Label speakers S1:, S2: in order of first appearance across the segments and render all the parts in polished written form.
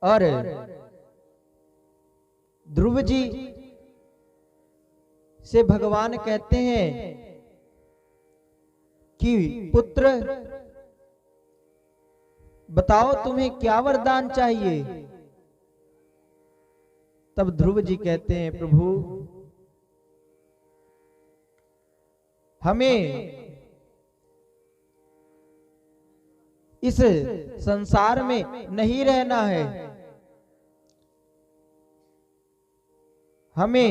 S1: और ध्रुव जी से भगवान कहते हैं कि पुत्र बताओ तुम्हें क्या वरदान चाहिए। तब ध्रुव जी कहते हैं प्रभु हमें इस संसार में नहीं रहना है, हमें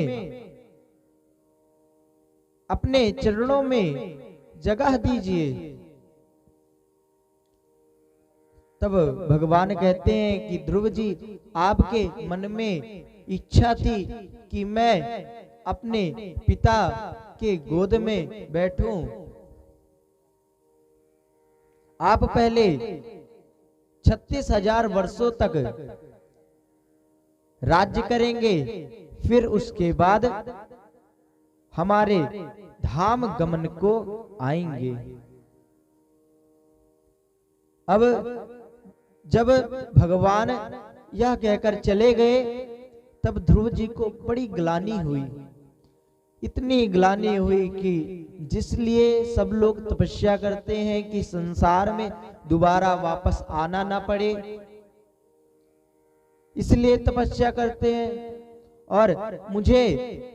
S1: अपने चरणों में जगह दीजिए। तब भगवान कहते हैं कि ध्रुव जी आपके मन में इच्छा थी कि मैं अपने पिता के गोद में बैठूं। आप पहले 36,000 वर्षों तक राज्य करेंगे, फिर उसके बाद हमारे धाम गमन को आएंगे। अब जब भगवान यह कहकर चले गए तब ध्रुव जी को बड़ी ग्लानि हुई, इतनी ग्लानि हुई कि जिसलिए सब लोग तपस्या करते हैं कि संसार में दोबारा वापस आना ना पड़े, इसलिए तपस्या करते हैं। और मुझे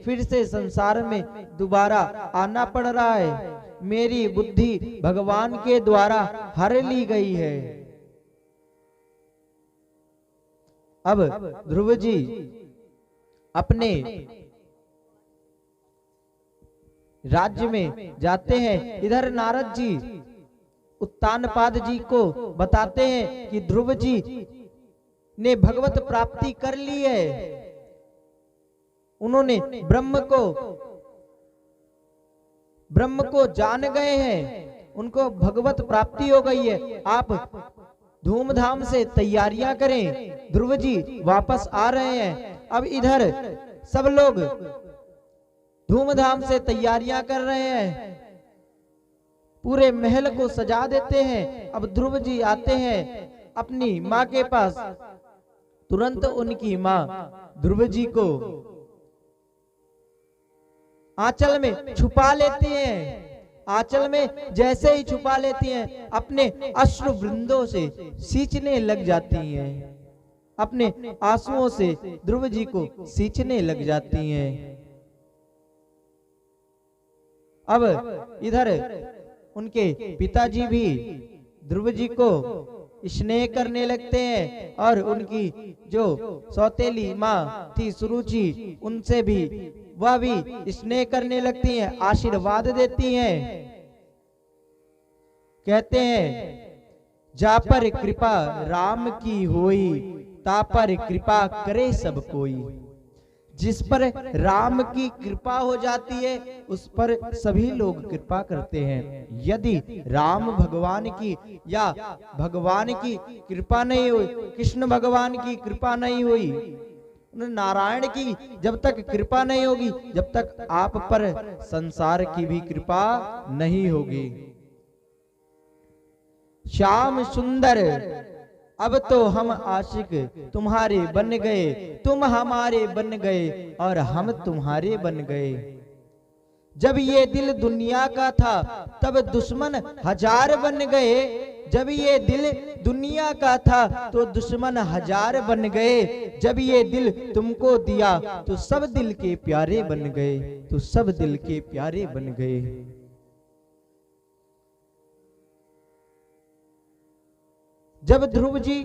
S1: फिर से संसार में दोबारा आना पड़ रहा है, मेरी बुद्धि भगवान के द्वारा हर ली गई है। अब ध्रुव जी अपने राज्य में जाते हैं। इधर नारद जी उत्तानपाद जी को बताते हैं कि ध्रुव जी ने भगवत प्राप्ति कर ली है, उन्होंने ब्रह्म को जान गए हैं, उनको भगवत प्राप्ति हो गई है। आप धूमधाम से तैयारियां करें, ध्रुव जी वापस आ रहे हैं। अब इधर सब लोग धूमधाम से तैयारियां कर रहे हैं, पूरे महल को सजा देते हैं। अब ध्रुव जी आते हैं अपनी माँ के पास, तुरंत उनकी माँ ध्रुव जी को आंचल में छुपा लेती हैं। आंचल में जैसे ही छुपा लेती हैं, अपने अश्रु वृंदों से सींचने लग जाती हैं, अपने आंसुओं से ध्रुव जी को सींचने लग जाती हैं। अब इधर उनके पिताजी भी ध्रुव जी को स्नेह करने लगते हैं और उनकी जो सौतेली माँ थी सुरुचि, उनसे भी वह भी स्नेह करने लगती हैं, आशीर्वाद देती हैं। कहते हैं जा पर कृपा राम की होई, ता पर कृपा करे सब कोई। जिस पर राम की कृपा हो जाती है उस पर सभी लोग कृपा करते हैं। यदि राम भगवान की या भगवान की कृपा नहीं हुई, कृष्ण भगवान की कृपा नहीं हुई, नारायण की जब तक कृपा नहीं होगी, जब तक आप पर संसार की भी कृपा नहीं होगी। श्याम सुंदर अब तो हम आशिक तुम्हारे बन गए, तुम हमारे बन गए और हम तुम्हारे बन गए। जब ये दिल दुनिया का था तब दुश्मन 1000 बन गए, जब ये दिल दुनिया का था तो दुश्मन 1000 बन गए। जब ये दिल तुमको दिया तो सब दिल के प्यारे बन गए, तो सब दिल के प्यारे बन गए। जब ध्रुव जी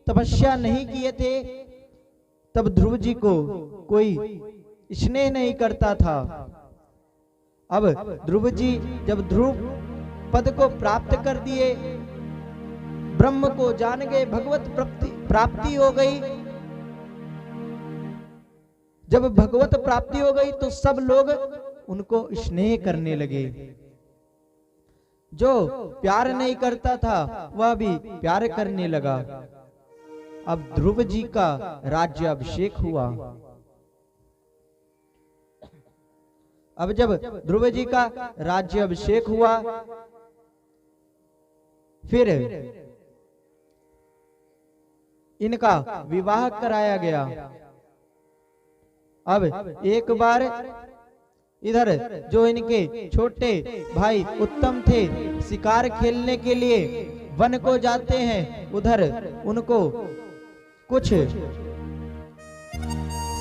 S1: तपस्या नहीं किए थे तब ध्रुव जी को कोई स्नेह नहीं करता था। अब ध्रुव जी जब ध्रुव पद को प्राप्त कर दिए, ब्रह्म को जान गए, भगवत प्राप्ति हो गई। जब भगवत प्राप्ति हो गई तो सब लोग उनको स्नेह करने लगे। जो प्यार नहीं करता था वह भी प्यार करने लगा। अब ध्रुव जी का राज्याभिषेक हुआ। अब जब ध्रुव जी का राज्याभिषेक हुआ, फिर इनका विवाह कराया गया। अब एक बार इधर जो इनके छोटे भाई उत्तम थे, शिकार खेलने के लिए वन को जाते हैं, उधर उनको कुछ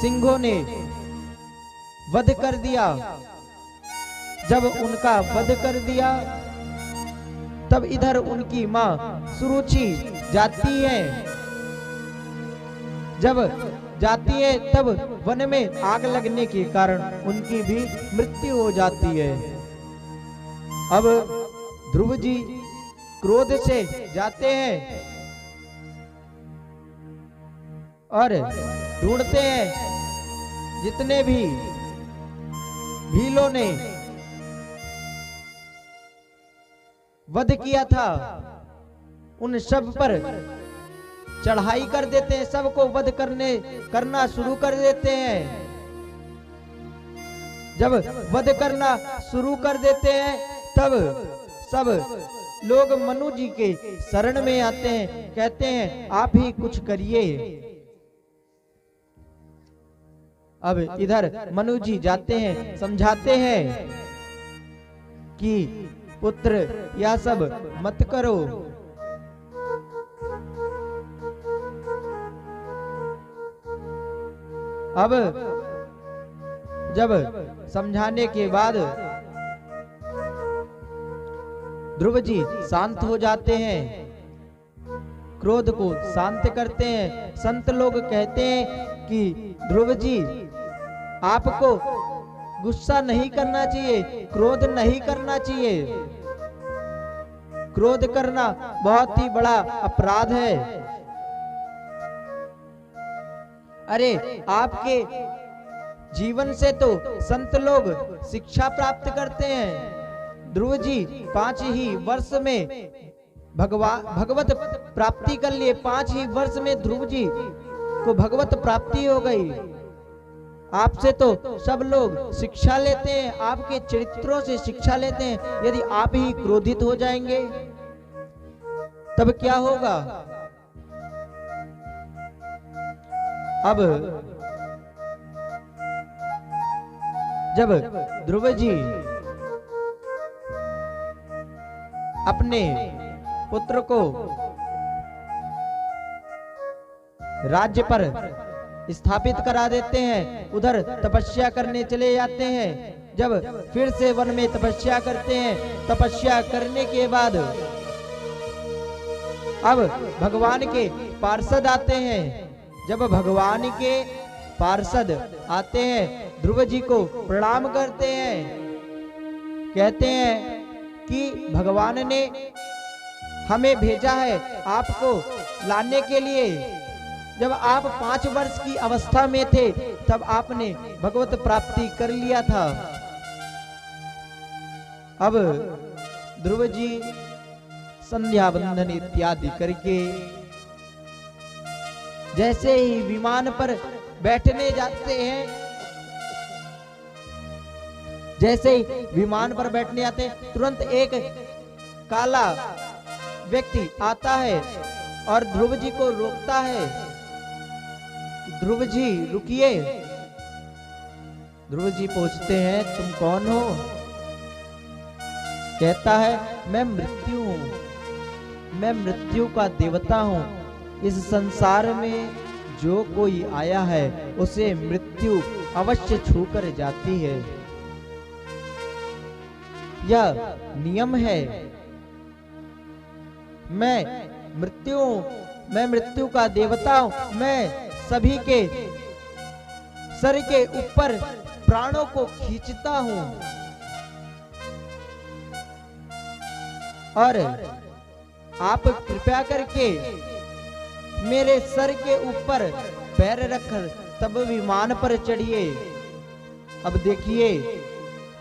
S1: सिंहों ने वध कर दिया। जब उनका वध कर दिया तब इधर उनकी मां सुरुचि जाती है। जब जाती है तब वन में आग लगने के कारण उनकी भी मृत्यु हो जाती है। अब ध्रुव जी क्रोध से जाते हैं और ढूंढते हैं जितने भी भीलों ने वध किया था उन सब पर चढ़ाई कर देते हैं, सबको वध करना शुरू कर देते हैं। जब वध करना शुरू कर देते हैं तब सब लोग मनु जी के शरण में आते हैं, कहते हैं आप ही कुछ करिए। अब इधर मनु जी जाते हैं, समझाते हैं कि पुत्र यह सब मत करो। अब जब समझाने के बाद ध्रुव जी शांत हो जाते हैं, क्रोध को शांत करते हैं। संत लोग कहते हैं कि ध्रुव जी आपको गुस्सा नहीं करना चाहिए, क्रोध नहीं करना चाहिए। क्रोध करना बहुत ही बड़ा अपराध है। अरे आपके जीवन से तो संत लोग शिक्षा प्राप्त करते हैं। ध्रुव जी 5 ही वर्ष में भगवत प्राप्ति कर लिए। 5 ही वर्ष में ध्रुव जी को भगवत प्राप्ति हो गई। आपसे तो सब लोग शिक्षा लेते हैं, आपके चरित्रों से शिक्षा लेते हैं। यदि आप ही क्रोधित हो जाएंगे तब क्या होगा? अब जब ध्रुव जी अपने पुत्र को राज्य पर स्थापित करा देते हैं, उधर तपस्या करने चले जाते हैं। जब फिर से वन में तपस्या करते हैं, तपस्या करने के बाद अब भगवान के पार्षद आते हैं। जब भगवान के पार्षद आते हैं, ध्रुव जी को प्रणाम करते हैं, कहते हैं कि भगवान ने हमें भेजा है आपको लाने के लिए। जब आप 5 वर्ष की अवस्था में थे तब आपने भगवत प्राप्ति कर लिया था। अब ध्रुव जी संध्या बंधन इत्यादि करके जैसे ही विमान पर बैठने जाते हैं, जैसे ही विमान पर बैठने आते हैं, तुरंत एक काला व्यक्ति आता है और ध्रुव जी को रोकता है। ध्रुव जी रुकिए। ध्रुव जी पूछते हैं तुम कौन हो? कहता है मैं मृत्यु हूं, मैं मृत्यु का देवता हूं। इस संसार में जो कोई आया है उसे मृत्यु अवश्य छूकर जाती है, यह नियम है। मैं मृत्यु का देवता हूं। मैं सभी के सर के ऊपर प्राणों को खींचता हूं और आप कृपया करके मेरे सर के ऊपर पैर रखकर तब विमान पर चढ़िए। अब देखिए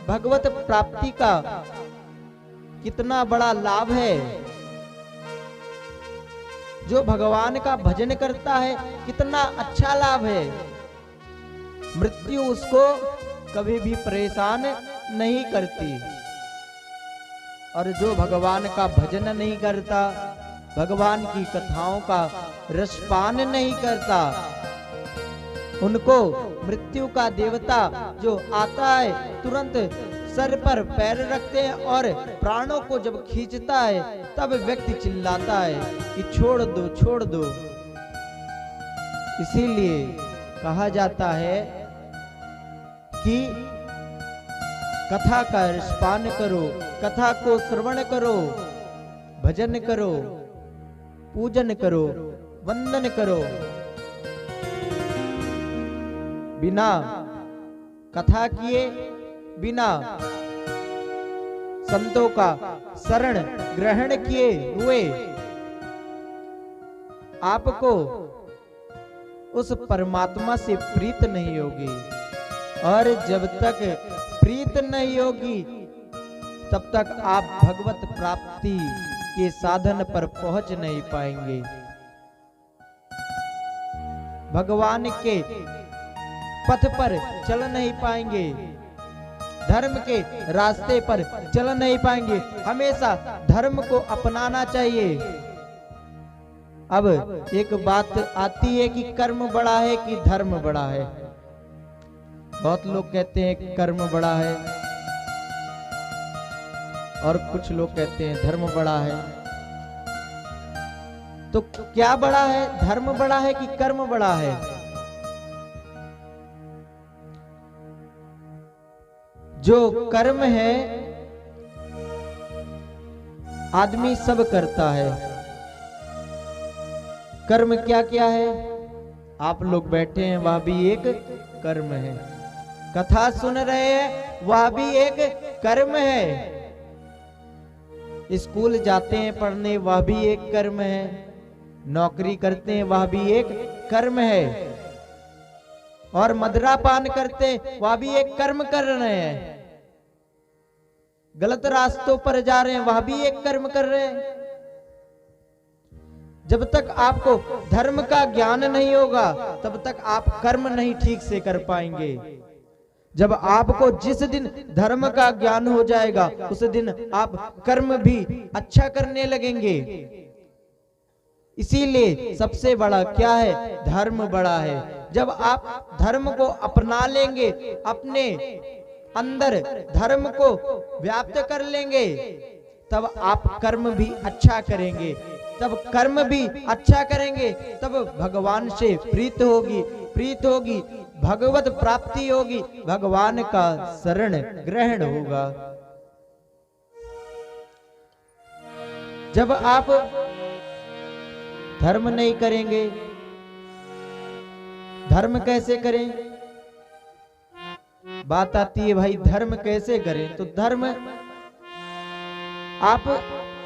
S1: भगवत प्राप्ति का कितना बड़ा लाभ है। जो भगवान का भजन करता है कितना अच्छा लाभ है। मृत्यु उसको कभी भी परेशान नहीं करती। और जो भगवान का भजन नहीं करता भगवान की कथाओं का रसपान नहीं करता, उनको मृत्यु का देवता जो आता है तुरंत सर पर पैर रखते हैं और प्राणों को जब खींचता है तब व्यक्ति चिल्लाता है कि छोड़ दो छोड़ दो। इसीलिए कहा जाता है कि कथा का रसपान करो, कथा को श्रवण करो, भजन करो, पूजन करो, वंदन करो। बिना कथा किए, बिना संतों का शरण ग्रहण किए हुए आपको उस परमात्मा से प्रीत नहीं होगी, और जब तक प्रीत नहीं होगी तब तक आप भगवत प्राप्ति के साधन पर पहुंच नहीं पाएंगे। भगवान के पथ पर चल नहीं पाएंगे, धर्म के रास्ते पर चल नहीं पाएंगे। हमेशा धर्म को अपनाना चाहिए। अब एक बात आती है कि कर्म बड़ा है कि धर्म बड़ा है। बहुत लोग कहते हैं कर्म बड़ा है और कुछ लोग कहते हैं धर्म बड़ा है। तो क्या बड़ा है, धर्म बड़ा है कि कर्म बड़ा है? जो कर्म है आदमी सब करता है। कर्म क्या क्या है? आप लोग बैठे हैं वह भी एक कर्म है, कथा सुन रहे हैं वह भी एक कर्म है, स्कूल जाते हैं पढ़ने वह भी एक कर्म है, नौकरी करते हैं वह भी एक कर्म है, और मदिरा पान करते वह भी एक कर्म कर रहे हैं, गलत रास्तों पर जा रहे हैं वह भी एक कर्म कर रहे हैं। जब तक आपको धर्म का ज्ञान नहीं होगा तब तक आप कर्म नहीं ठीक से कर पाएंगे। जब आपको जिस दिन धर्म का ज्ञान हो जाएगा उस दिन आप कर्म भी अच्छा करने लगेंगे। इसीलिए सबसे बड़ा क्या है? धर्म बड़ा है। जब आप धर्म को अपना लेंगे, अपने अंदर धर्म को व्याप्त कर लेंगे, तब आप कर्म भी अच्छा करेंगे। तब कर्म भी अच्छा करेंगे तब भगवान से प्रीत होगी, भगवत प्राप्ति होगी, भगवान का शरण ग्रहण होगा। जब आप धर्म नहीं करेंगे, धर्म कैसे करें? बात आती है भाई धर्म कैसे करें? तो धर्म आप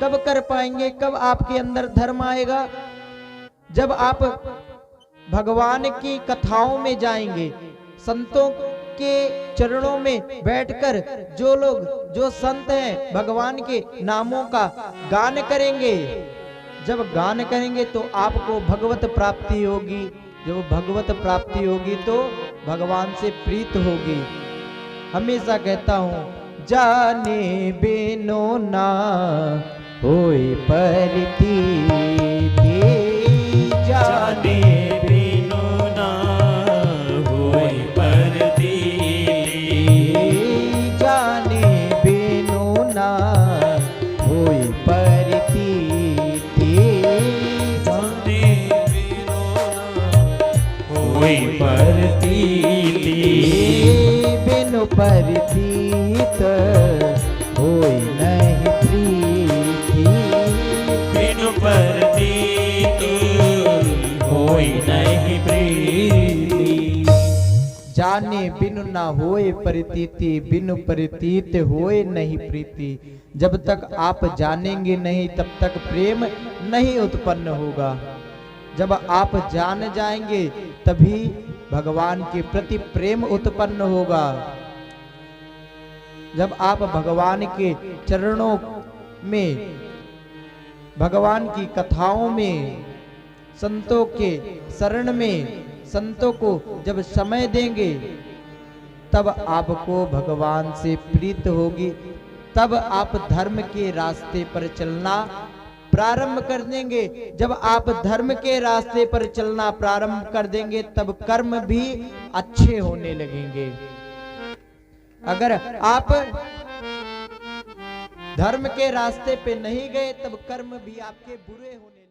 S1: कब कर पाएंगे, कब आपके अंदर धर्म आएगा? जब आप भगवान की कथाओं में जाएंगे, संतों के चरणों में बैठकर जो लोग, जो संत हैं, भगवान के नामों का गान करेंगे। जब गान करेंगे तो आपको भगवत प्राप्ति होगी। जब भगवत प्राप्ति होगी तो भगवान से प्रीत होगी। हमेशा कहता हूं, जाने बिनो ना होए परतीति, जाने
S2: बिनो ना होए परतीति,
S1: जाने बिनो ना होए परतीति,
S2: जाने बिनो ना होए परतीति,
S1: बिनु परतीत होए नहीं प्रीति,
S2: बिनु परतीत होए नहीं प्रीति।
S1: जाने बिनु ना होए परितीति, बिनु परितीत होए नहीं प्रीति। जब तक आप जानेंगे नहीं तब तक प्रेम नहीं उत्पन्न होगा। जब आप जान जाएंगे तभी भगवान के प्रति प्रेम उत्पन्न होगा। जब आप भगवान के चरणों में, भगवान की कथाओं में, संतों के शरण में, संतों को जब समय देंगे तब आपको भगवान से प्रीत होगी। तब आप धर्म के रास्ते पर चलना प्रारंभ कर देंगे, जब आप धर्म के रास्ते पर चलना प्रारंभ कर देंगे तब कर्म भी अच्छे होने लगेंगे। अगर आप धर्म के रास्ते पे नहीं गए तब कर्म भी आपके बुरे होने लगेंगे।